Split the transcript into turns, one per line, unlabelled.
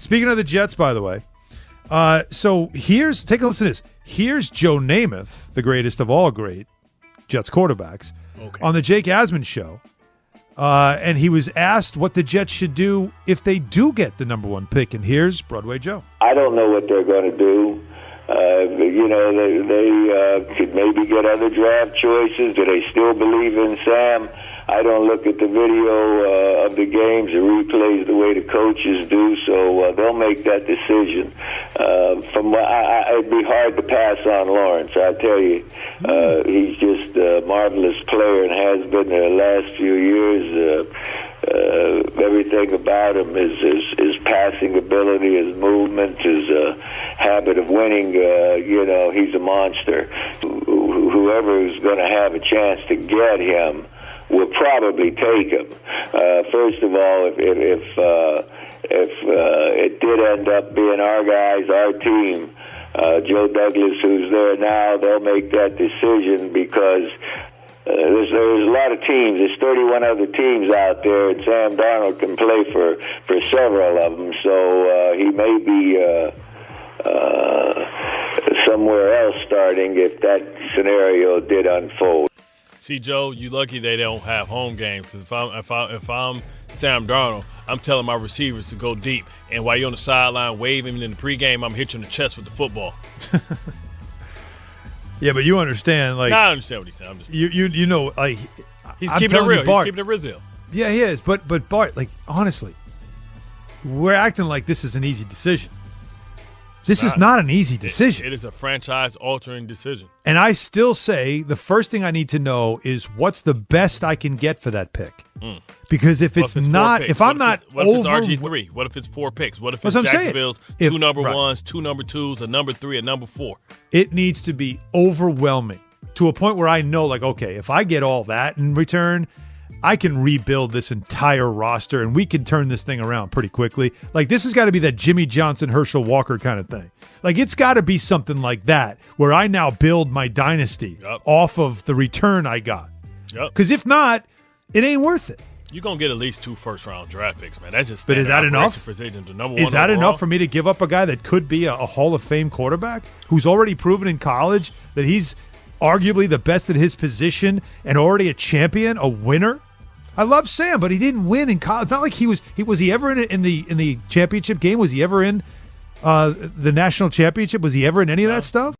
Speaking of the Jets, by the way, so take a listen to this. Here's Joe Namath, the greatest of all great Jets quarterbacks, on the Jake Asman show. And he was asked what the Jets should do if they do get the number one pick. And here's Broadway Joe.
I don't know what they're going to do. They could maybe get other draft choices. Do they still believe in Sam? I don't look at the video of the games and replays the way the coaches do, so they'll make that decision. It'd be hard to pass on Lawrence. I tell you, he's just a marvelous player and has been the last few years. Everything about him, his passing ability, his movement, his habit of winning, he's a monster. Whoever is going to have a chance to get him will probably take him. First of all, if it did end up being our guys, our team, Joe Douglas, who's there now, they'll make that decision because there's a lot of teams. There's 31 other teams out there, and Sam Darnold can play for several of them. So he may be somewhere else starting if that scenario did unfold.
See, Joe, you lucky they don't have home games. Because if I'm Sam Darnold, I'm telling my receivers to go deep, and while you're on the sideline waving in the pregame, I'm hitting the chest with the football.
Yeah, but you understand, like.
No, I understand what he's saying. I'm just
you know, like.
He's keeping it real. He's keeping it real.
Yeah, he is. But Bart, like, honestly, we're acting like this is an easy decision. This is not an easy decision.
It is a franchise-altering decision.
And I still say the first thing I need to know is what's the best I can get for that pick. Because if it's not, if I'm not
over, what if it's RG3? What if it's 4 picks? What if it's Jacksonville's 2 number ones, 2 number 2s, a number 3, a number 4?
It needs to be overwhelming to a point where I know, like, okay, if I get all that in return, I can rebuild this entire roster and we can turn this thing around pretty quickly. Like, this has got to be that Jimmy Johnson, Herschel Walker kind of thing. Like, it's got to be something like that where I now build my dynasty off of the return I got. Because if not, it ain't worth it.
You're going to get at least 2 first-round draft picks, man. That's just
but is that enough?
Is
that enough for me to give up a guy that could be a Hall of Fame quarterback who's already proven in college that he's arguably the best at his position and already a champion, a winner? I love Sam, but he didn't win in college. It's not like he was he ever in the championship game? Was he ever in the national championship? Was he ever in any of that stuff?